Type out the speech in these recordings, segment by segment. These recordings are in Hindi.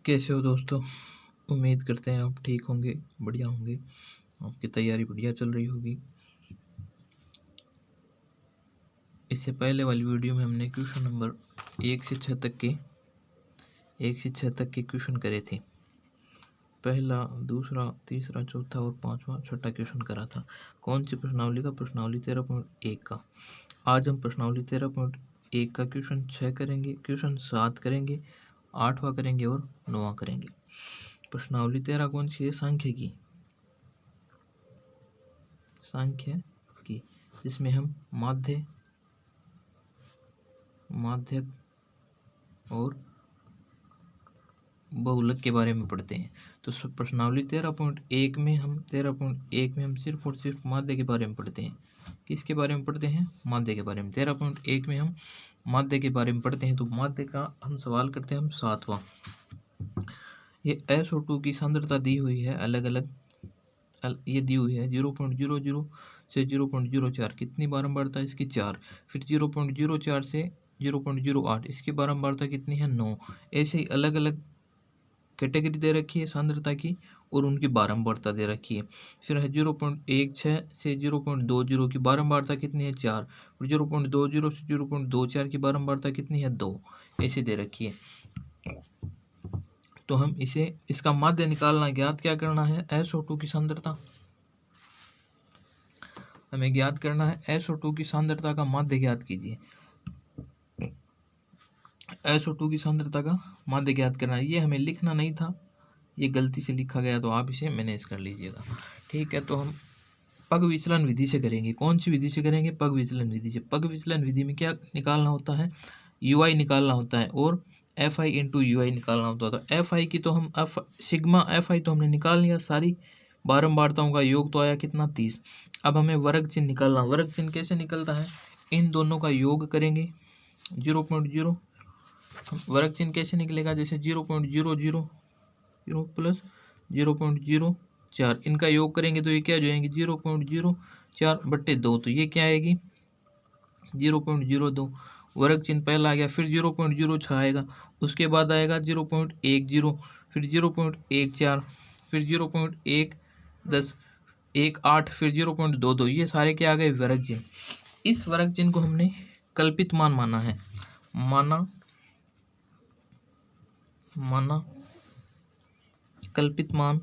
कैसे हो दोस्तों? उम्मीद करते हैं आप ठीक होंगे, बढ़िया होंगे, आपकी तैयारी बढ़िया चल रही होगी। इससे पहले वाली वीडियो में हमने क्वेश्चन नंबर 1 से 6 तक के क्वेश्चन करे थे। पहला, दूसरा, तीसरा, चौथा और पांचवा, छठा क्वेश्चन करा था। कौन सी प्रश्नावली का? प्रश्नावली 13.1 का। आज हम प्रश्नावली 13.1 का क्वेश्चन 6 करेंगे, क्वेश्चन 7 करेंगे, 8वां करेंगे और 9वां करेंगे। प्रश्नावली 13 कौन सी है? सांख्य की, जिसमें हम माध्यक और बहुलक के बारे में पढ़ते हैं। तो प्रश्नावली 13.1 में हम सिर्फ और सिर्फ माध्य के बारे में पढ़ते हैं। किसके बारे में पढ़ते हैं? माध्य के बारे में। 13.1 में हम माध्य के बारे में पढ़ते हैं। तो माध्य का हम सवाल करते हैं हम 7वां। ये SO2 की सांद्रता दी हुई है, अलग अलग ये दी हुई है 0.00 से 0.04। कितनी बारंबारता इसकी? 4। फिर 0.04 से 0.08, इसकी बारंबारता कितनी है? 9। ऐसे ही अलग अलग कैटेगरी दे रखी है सांद्रता की और उनकी बारंबारता दे रखी है। फिर है 0.16 से 0.20 की बारंबारता कितनी है? 4। और 0.20 से 0.24 की बारंबारता कितनी है? 2। ऐसे दे रखी है। तो हम इसका माध्य निकालना, ज्ञात क्या करना है? SO2 की सांद्रता हमें ज्ञात करना है। SO2 की सांद्रता का माध्य ज्ञात कीजिए। SO2 की सांद्रता का माध्य ज्ञात करना है। ये हमें लिखना नहीं था, ये गलती से लिखा गया, तो आप इसे मैनेज कर लीजिएगा। ठीक है, तो हम पग विचलन विधि से करेंगे। कौन सी विधि से करेंगे? पग विचलन विधि से। पग विचलन विधि में क्या निकालना होता है? UI निकालना होता है और FI इंटू UI निकालना होता है। तो FI की तो हम सिग्मा FI तो हमने निकाल लिया, सारी बारंबारताओं का योग तो आया कितना? 30। अब हमें वर्ग चिन्ह निकालना। वर्ग चिन्ह कैसे निकलता है? इन दोनों का योग करेंगे 0.0। वर्ग चिन्ह कैसे निकलेगा? जैसे 0.000 प्लस 0.04, इनका योग करेंगे तो ये क्या हो जाएंगे? 0.04/2। तो ये क्या आएगी? 0.02। वर्ग चिन्ह पहला आ गया, फिर 0.06 आएगा, उसके बाद आएगा 0.10, फिर 0.14, फिर 0.110, 1.8, फिर 0.22। ये सारे क्या आ गए? वर्ग चिन्ह। इस वर्ग चिन्ह को हमने कल्पित मान माना है। माना कल्पित मान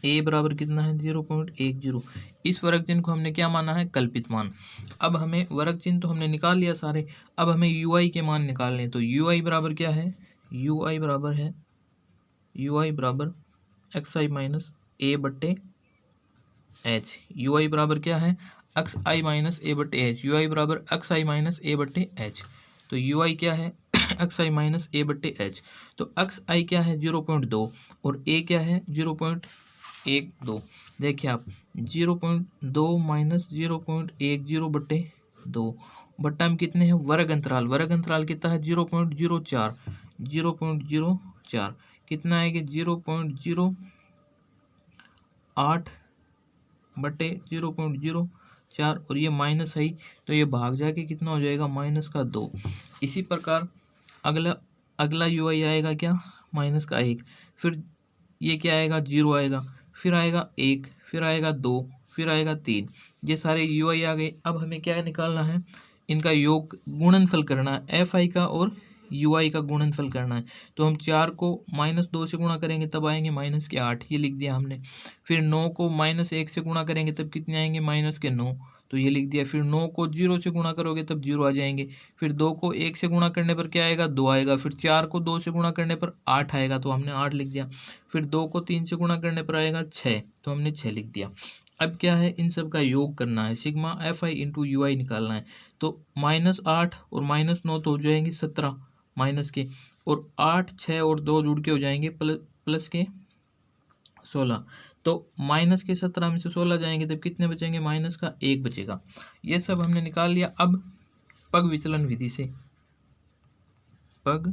A बराबर कितना है? 0.10। इस वर्ग चिन्ह को हमने क्या माना है? कल्पित मान। अब हमें वर्ग चिन्ह तो हमने निकाल लिया सारे, अब हमें UI के मान निकालने। तो UI बराबर क्या है? UI बराबर XI माइनस A/H। UI बराबर क्या है? XI minus A/H। UI बराबर XI माइनस A/H। तो UI क्या है? XI minus A/H। तो XI क्या है? 0.2 और A क्या है? 0.12। देखिए आप, 0.2 माइनस 0.10/2 बट्टा में कितने हैं? वर्ग अंतराल कितना है? 0.04। 0.04 कितना आएगा? 0.08/0.04, और ये माइनस है, तो ये भाग जाके कितना हो जाएगा? -2। इसी प्रकार अगला UI आएगा क्या? -1। फिर ये क्या आएगा? 0 आएगा, फिर आएगा 1, फिर आएगा 2, फिर आएगा 3। ये सारे UI आ गए। अब हमें क्या निकालना है? इनका योग गुणनफल करना है, FI का और UI का गुणनफल करना है। तो हम 4 को -2 से गुणा करेंगे तब आएंगे -8, ये लिख दिया हमने। फिर 9 को -1 से गुणा करेंगे तब कितने आएंगे? -9, तो ये लिख दिया। फिर 9 को 0 से गुणा करोगे तब 0 आ जाएंगे। फिर 2 को 1 से गुणा करने पर क्या आएगा? 2 आएगा। फिर 4 को 2 से गुणा करने पर 8 आएगा, तो हमने 8 लिख दिया। फिर 2 को 3 से गुणा करने पर आएगा 6, तो हमने 6 लिख दिया। अब क्या है? इन सब का योग करना है, सिग्मा FI इंटू UI निकालना है। तो -8 और -9 तो हो जाएंगे 17 माइनस के, और 8, 6 और 2 जुड़ के हो जाएंगे प्लस के 16। तो माइनस के 17 में से 16 जाएंगे तब कितने बचेंगे? माइनस का 1 बचेगा। ये सब हमने निकाल लिया। अब पग विचलन विधि से पग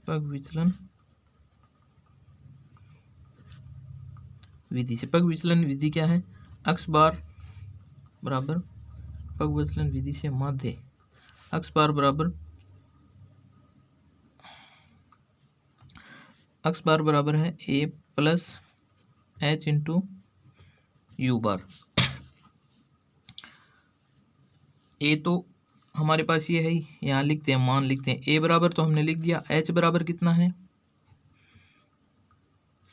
विचलन विधि से। पग विचलन विधि क्या है? x बार बराबर पगवत्सलन विधि से माध्य x बार बराबर है a plus h into you bar. a तो हमारे पास ये है, यहाँ लिखते हैं, मान लिखते हैं। a बराबर तो हमने लिख दिया। h बराबर कितना है?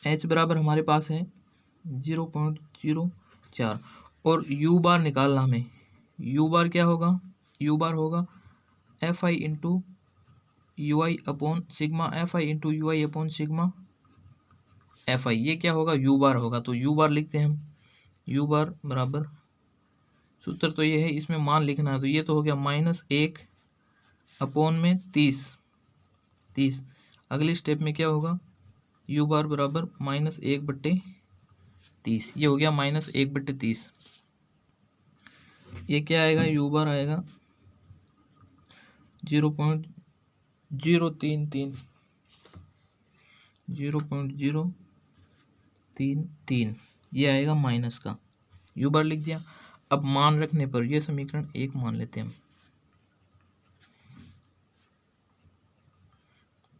h बराबर हमारे पास है 0.04 और u बार निकालना हमें। u बार क्या होगा? u बार होगा fi into you I upon sigma fi into you I upon sigma fi। ये क्या होगा? u बार होगा। तो u बार लिखते हैं हम। u बार बराबर, सूत्र तो ये है, इसमें मान लिखना है। तो ये तो हो गया -1 अपॉन में 30। अगली स्टेप में क्या होगा? u बार बराबर -1/30। ये हो गया -1/30। ये क्या आएगा? u बार आएगा 0.033। ये आएगा माइनस का, u बार लिख दिया। अब मान रखने पर ये समीकरण 1 मान लेते हैं हम।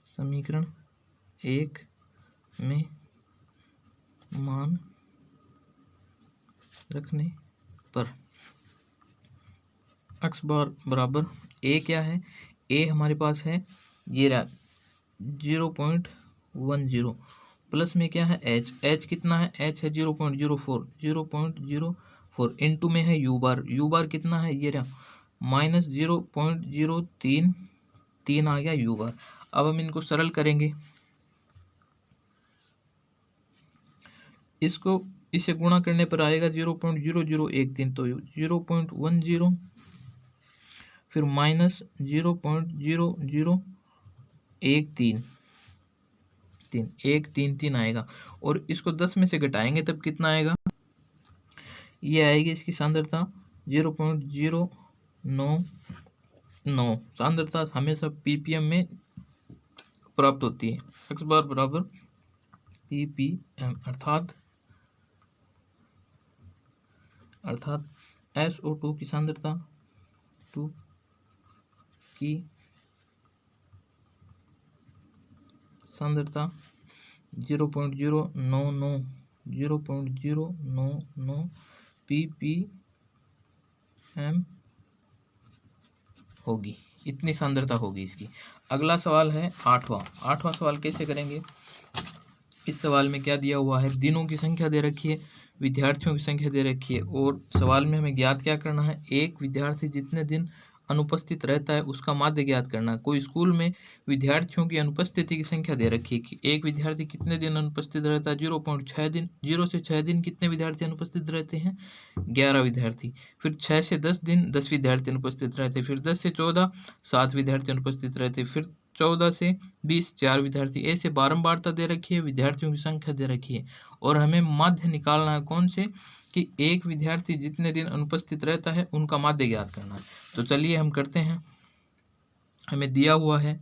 समीकरण 1 में मान रखने पर x बार बराबर a क्या है? a हमारे पास है ये रहा 0.10 प्लस में क्या है? h कितना है? h है 0.04 इंटू में है u बार कितना है? ये रहा -0.033 आ गया u बार। अब हम इनको सरल करेंगे, इसे गुणा करने पर आएगा 0.0013। तो 0.10 फिर -0.00133 आएगा। और इसको 10 में से घटाएंगे तब कितना आएगा? ये आएगी इसकी सांद्रता 0.099। सांद्रता हमेशा ppm में प्राप्त होती है। x बार बराबर ppm अर्थात SO2 की सांद्रता 0.099 ppm होगी। इतनी सांद्रता होगी इसकी। अगला सवाल है 8वां सवाल कैसे करेंगे? इस सवाल में क्या दिया हुआ है? दिनों की संख्या दे रखी है, विद्यार्थियों की संख्या दे रखी है और सवाल में हमें ज्ञात क्या करना है? एक विद्यार्थी जितने दिन अनुपस्थित रहता है उसका माध्य ज्ञात करना है। कोई स्कूल में विद्यार्थियों की अनुपस्थिति की संख्या दे रखी है कि एक विद्यार्थी कितने दिन अनुपस्थित रहता है? 0.6 दिन। 0 से 6 दिन कितने विद्यार्थी अनुपस्थित रहते हैं? 11 विद्यार्थी। फिर 6 से 10 दिन 10 विद्यार्थी अनुपस्थित रहते। फिर 10 से 14 7 विद्यार्थी अनुपस्थित रहते। फिर 14 से 20 4 विद्यार्थी। ऐसे बारंबारता दे रखी है, विद्यार्थियों की संख्या दे रखी है और हमें माध्य निकालना है। कौन से? कि एक विद्यार्थी जितने दिन अनुपस्थित रहता है उनका माध्य ज्ञात करना है। तो चलिए हम करते हैं। हमें दिया हुआ है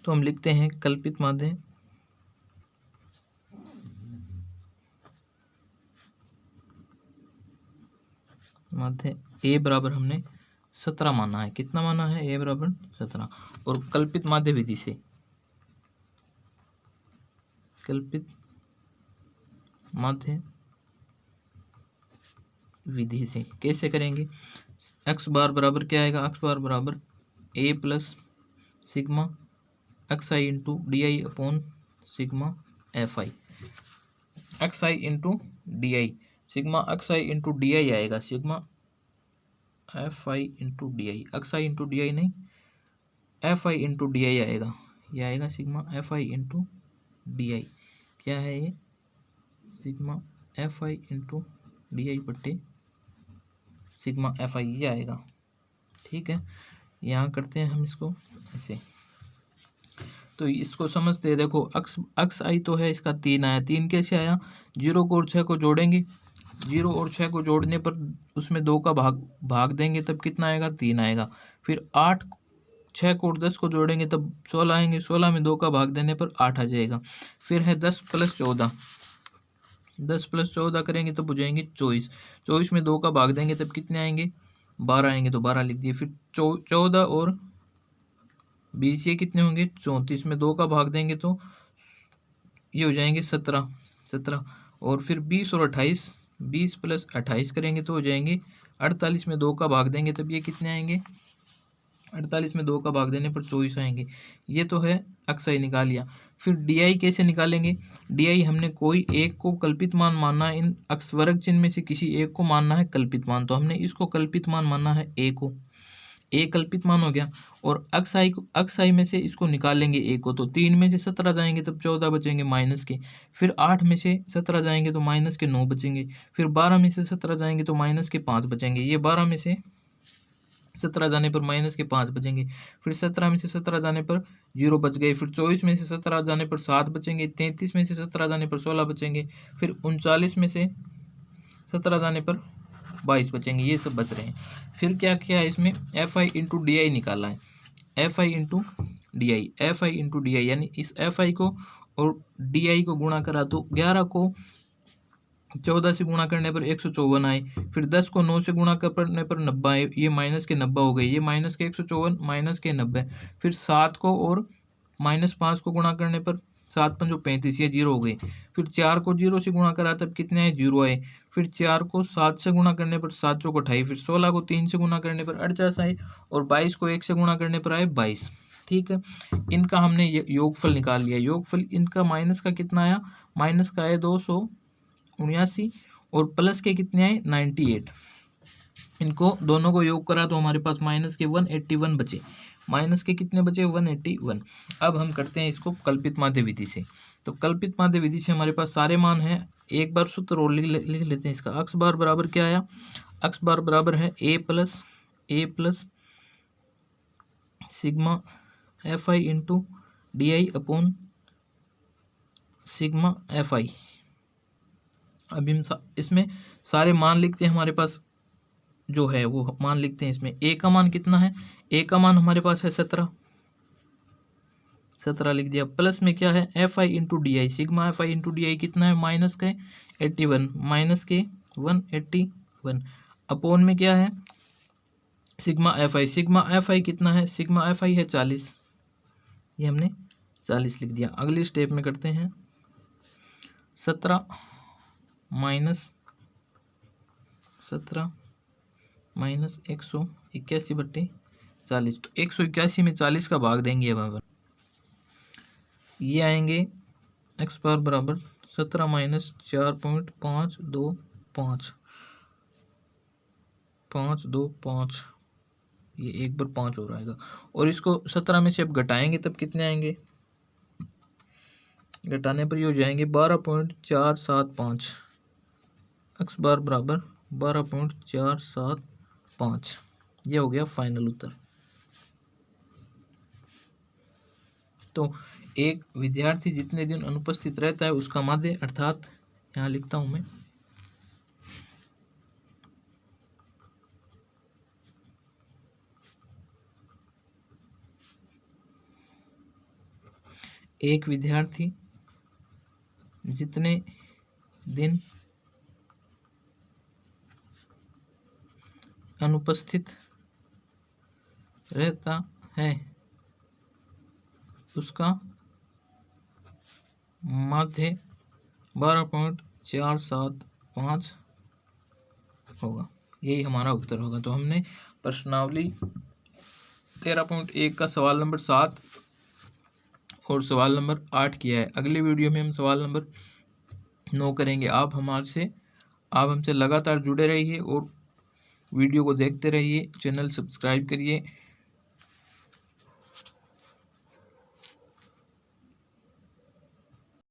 तो हम लिखते हैं कल्पित माध्य a बराबर हमने 17 माना है। कितना माना है? a बराबर 17। और कल्पित माध्य विधि से कैसे करेंगे? x बार बराबर क्या आएगा? x बार बराबर a plus sigma xi into d i upon sigma fi। xi into d i, sigma xi into d i आएगा sigma fi into d i. xi into d i नहीं, fi इंटू डी आई आएगा। ये आएगा sigma fi into d i. क्या है ये? Sigma fi into d i बट्टे सिग्मा fi ये आएगा। ठीक है, यहाँ करते हैं हम इसको ऐसे। तो इसको समझते हैं। देखो अक्स आई तो है, इसका 3 आया। 3 कैसे आया? 0 को और 6 को जोड़ेंगे। 0 और 6 को जोड़ने पर उसमें 2 का भाग देंगे तब कितना आएगा? 3 आएगा। फिर 8 6 को और 10 को जोड़ेंगे तब 16 आएंगे। 16 में 2 का भाग देने पर 8 आ जाएगा। फिर है 10 + 14 10 + 14 करेंगे तब हो जाएंगे 24। 24 में 2 का भाग देंगे तब कितने आएंगे, 12 आएंगे, तो 12 लिख दिए। फिर 14 और 20 ये कितने होंगे, 34 में 2 का भाग देंगे तो ये हो जाएंगे 17। और फिर 20 और 28, 20 + 28 करेंगे तो हो जाएंगे 48 में 2 का भाग देंगे तब ये कितने आएंगे, 48 में 2 का भाग देने पर 24 आएंगे। ये तो है अक्साई निकाल लिया। फिर डी कैसे निकालेंगे, डी हमने कोई एक को कल्पित मान मानना है, इन अक्षवर्ग चिन्ह में से किसी एक को मानना है कल्पित मान, तो हमने इसको कल्पित मान मानना है ए को, ए कल्पित मान हो गया। और अक्साई में से इसको निकालेंगे ए को, तो 3 में से 17 जाएंगे तब 14 बचेंगे माइनस के। फिर 8 में से 17 जाएंगे तो माइनस के 9 बचेंगे। फिर 12 में से 17 जाएंगे तो माइनस के 5 बचेंगे। ये 12 में से 17 जाने पर माइनस के 5 बचेंगे। फिर 17 में से 17 जाने पर 0 बच गए। फिर 24 में से 17 जाने पर 7 बचेंगे। 33 में से 17 जाने पर 16 बचेंगे। फिर 39 में से 17 जाने पर 22 बचेंगे। ये सब बच रहे हैं। फिर क्या किया है इसमें, एफ आई इंटू डी आई निकाला है। F i into d I, F i into d आई, यानी इस एफ आई को और डी आई को गुणा करा तो 11 को 14 से गुणा करने पर 154 आए। फिर 10 को 9 से गुणा करने पर 90 आए। ये माइनस के 90 हो गए। ये माइनस के 154 माइनस के 90। फिर 7 को और -5 को गुणा करने पर 7 × 5 = 35, ये 0 हो गए। फिर 4 को 0 से गुणा करा तब कितने आए, 0 आए। फिर 4 को 7 से गुणा करने पर 7 × 4 = 28। फिर 16 को 3 से गुणा करने पर 48 आए। और 22 को 1 से गुणा करने पर आए 22। ठीक है, इनका हमने योगफल निकाल लिया। योगफल इनका माइनस का कितना आया, माइनस का आया 279 और प्लस के कितने आए 98। इनको दोनों को योग करा तो हमारे पास माइनस के 181 बचे। माइनस के कितने बचे, 181। अब हम करते हैं इसको कल्पित माध्य विधि से। तो कल्पित माध्य विधि से हमारे पास सारे मान हैं। एक बार सूत्र और लिख लेते हैं इसका। अक्स बार बराबर क्या आया, अक्स बार बराबर है a plus sigma f i into d i upon sigma f i. अभी हम इसमें सारे मान लिखते हैं। हमारे पास जो है वो मान लिखते हैं। इसमें ए का मान कितना है, ए का मान हमारे पास है 17 लिख दिया। प्लस में क्या है, F i into d i, sigma f i into d आई कितना है, माइनस के 81, माइनस के 181। अपोन में क्या है, सिग्मा एफ आई कितना है, सिग्मा एफ आई है 40, ये हमने 40 लिख दिया। अगले स्टेप में करते हैं 17 माइनस 181/40। तो 181 में 40 का भाग देंगे। अब ये आएंगे एक्स बार बराबर 17 माइनस 4.525, ये एक बार 5 हो आएगा। और इसको 17 में से अब घटाएंगे तब कितने आएंगे, घटाने पर ये हो जाएंगे 12.475। एक्स बार बराबर 12.475। ये हो गया फाइनल उत्तर। तो एक विद्यार्थी जितने दिन अनुपस्थित रहता है उसका माध्य, अर्थात यहाँ लिखता हूं मैं, एक विद्यार्थी जितने दिन अनुपस्थित रहता है उसका माध्य 12.475 होगा। यही हमारा उत्तर होगा। तो हमने प्रश्नावली 13.1 का सवाल नंबर 7 और सवाल नंबर 8 किया है। अगले वीडियो में हम सवाल नंबर 9 करेंगे। आप हमसे लगातार जुड़े रहिए और वीडियो को देखते रहिए। चैनल सब्सक्राइब करिए।